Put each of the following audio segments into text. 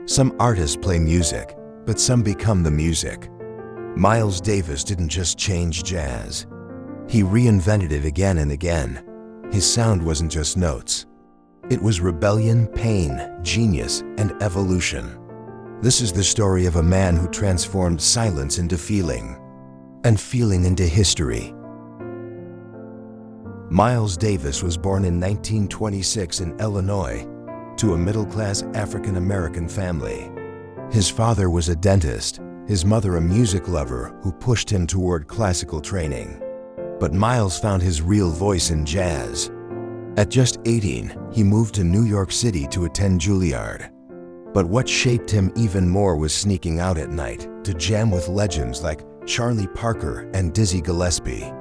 Some artists play music, but some become the music. Miles Davis didn't just change jazz. He reinvented it again and again. His sound wasn't just notes. It was rebellion, pain, genius, and evolution. This is the story of a man who transformed silence into feeling, and feeling into history. Miles Davis was born in 1926 in Illinois to a middle-class African-American family. His father was a dentist, his mother a music lover who pushed him toward classical training. But Miles found his real voice in jazz. At just 18, he moved to New York City to attend Juilliard. But what shaped him even more was sneaking out at night to jam with legends like Charlie Parker and Dizzy Gillespie.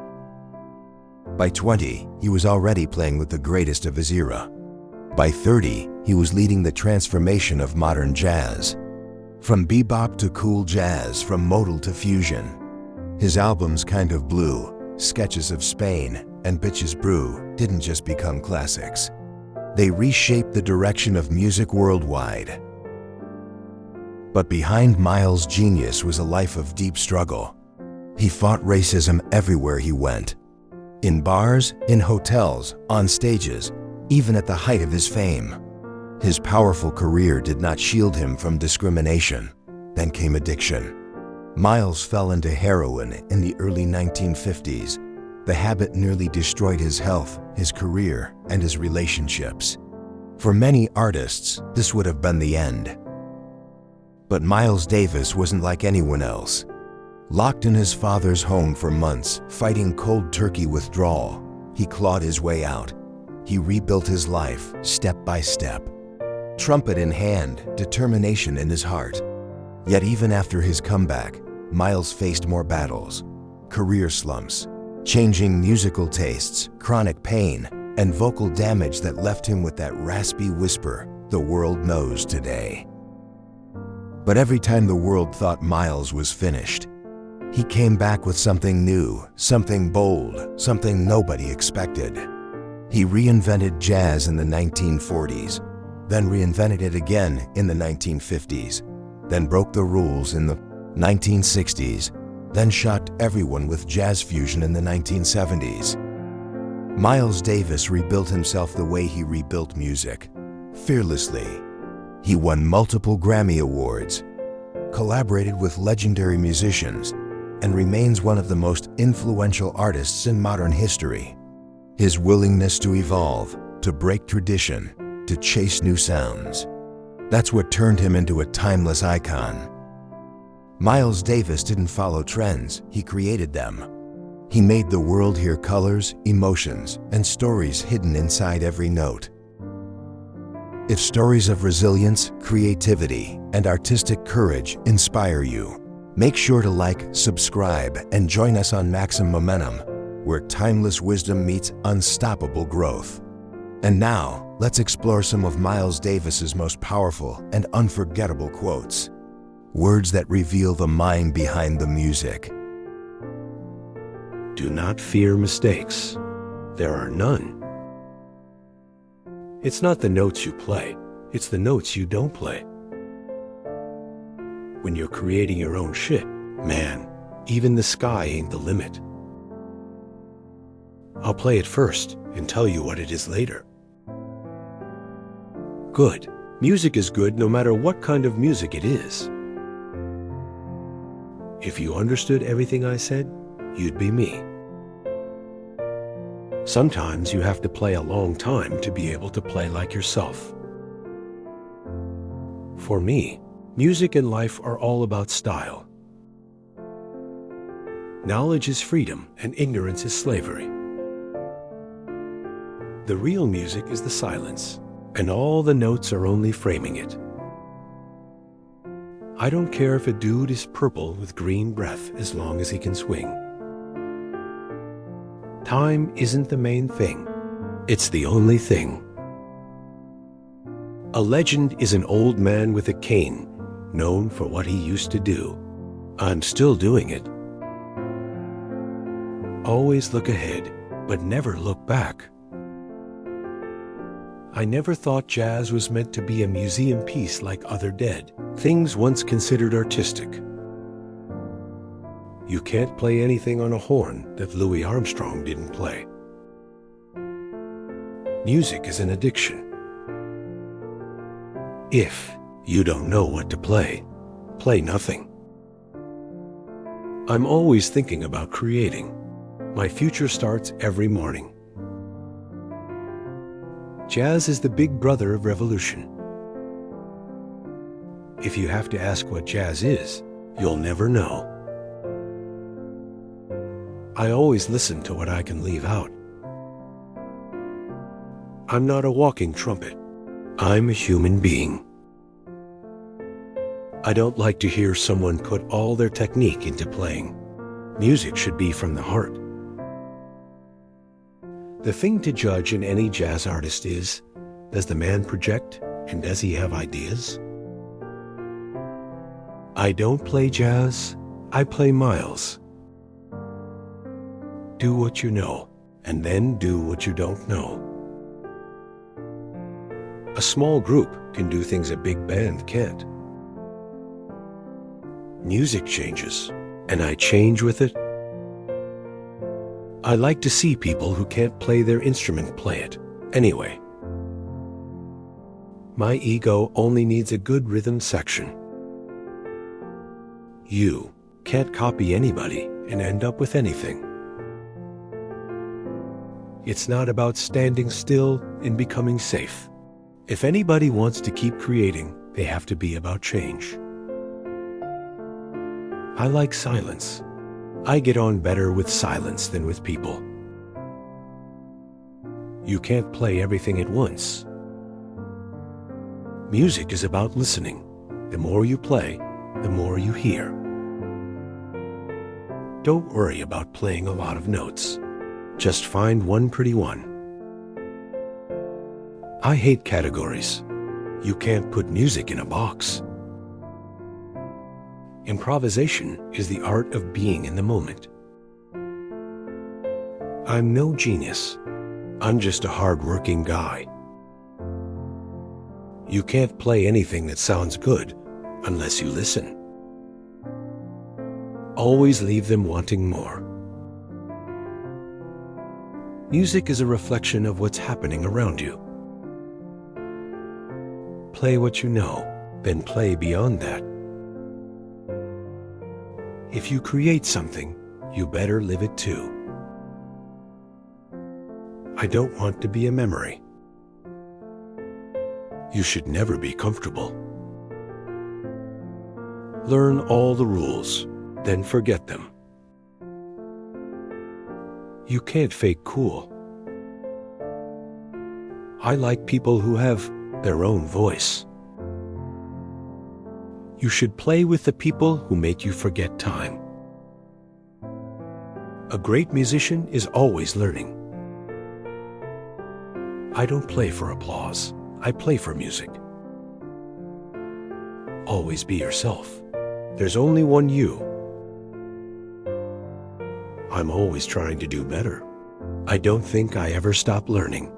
By 20, he was already playing with the greatest of his era. By 30, he was leading the transformation of modern jazz. From bebop to cool jazz, from modal to fusion. His albums Kind of Blue, Sketches of Spain, and Bitches Brew didn't just become classics. They reshaped the direction of music worldwide. But behind Miles' genius was a life of deep struggle. He fought racism everywhere he went. In bars, in hotels, on stages, even at the height of his fame. His powerful career did not shield him from discrimination. Then came addiction. Miles fell into heroin in the early 1950s. The habit nearly destroyed his health, his career, and his relationships. For many artists, this would have been the end. But Miles Davis wasn't like anyone else. Locked in his father's home for months, fighting cold turkey withdrawal, he clawed his way out. He rebuilt his life, step by step. Trumpet in hand, determination in his heart. Yet even after his comeback, Miles faced more battles. Career slumps, changing musical tastes, chronic pain, and vocal damage that left him with that raspy whisper the world knows today. But every time the world thought Miles was finished, he came back with something new, something bold, something nobody expected. He reinvented jazz in the 1940s, then reinvented it again in the 1950s, then broke the rules in the 1960s, then shocked everyone with jazz fusion in the 1970s. Miles Davis rebuilt himself the way he rebuilt music, fearlessly. He won multiple Grammy Awards, collaborated with legendary musicians, and remains one of the most influential artists in modern history. His willingness to evolve, to break tradition, to chase new sounds. That's what turned him into a timeless icon. Miles Davis didn't follow trends, he created them. He made the world hear colors, emotions, and stories hidden inside every note. If stories of resilience, creativity, and artistic courage inspire you, make sure to like, subscribe, and join us on Maximum Momentum, where timeless wisdom meets unstoppable growth. And now, let's explore some of Miles Davis's most powerful and unforgettable quotes. Words that reveal the mind behind the music. Do not fear mistakes. There are none. It's not the notes you play, it's the notes you don't play. When you're creating your own shit, man, even the sky ain't the limit. I'll play it first and tell you what it is later. Good. Music is good no matter what kind of music it is. If you understood everything I said, you'd be me. Sometimes you have to play a long time to be able to play like yourself. For me, music and life are all about style. Knowledge is freedom and ignorance is slavery. The real music is the silence, and all the notes are only framing it. I don't care if a dude is purple with green breath as long as he can swing. Time isn't the main thing. It's the only thing. A legend is an old man with a cane, known for what he used to do. I'm still doing it. Always look ahead, but never look back. I never thought jazz was meant to be a museum piece like other dead things once considered artistic. You can't play anything on a horn that Louis Armstrong didn't play. Music is an addiction. If you don't know what to play, play nothing. I'm always thinking about creating. My future starts every morning. Jazz is the big brother of revolution. If you have to ask what jazz is, you'll never know. I always listen to what I can leave out. I'm not a walking trumpet. I'm a human being. I don't like to hear someone put all their technique into playing. Music should be from the heart. The thing to judge in any jazz artist is, does the man project and does he have ideas? I don't play jazz, I play miles. Do what you know, and then do what you don't know. A small group can do things a big band can't. Music changes, and I change with it. I like to see people who can't play their instrument play it anyway. My ego only needs a good rhythm section. You can't copy anybody and end up with anything. It's not about standing still and becoming safe. If anybody wants to keep creating, they have to be about change. I like silence. I get on better with silence than with people. You can't play everything at once. Music is about listening. The more you play, the more you hear. Don't worry about playing a lot of notes. Just find one pretty one. I hate categories. You can't put music in a box. Improvisation is the art of being in the moment. I'm no genius. I'm just a hard-working guy. You can't play anything that sounds good unless you listen. Always leave them wanting more. Music is a reflection of what's happening around you. Play what you know, then play beyond that. If you create something, you better live it too. I don't want to be a memory. You should never be comfortable. Learn all the rules, then forget them. You can't fake cool. I like people who have their own voice. You should play with the people who make you forget time. A great musician is always learning. I don't play for applause. I play for music. Always be yourself. There's only one you. I'm always trying to do better. I don't think I ever stop learning.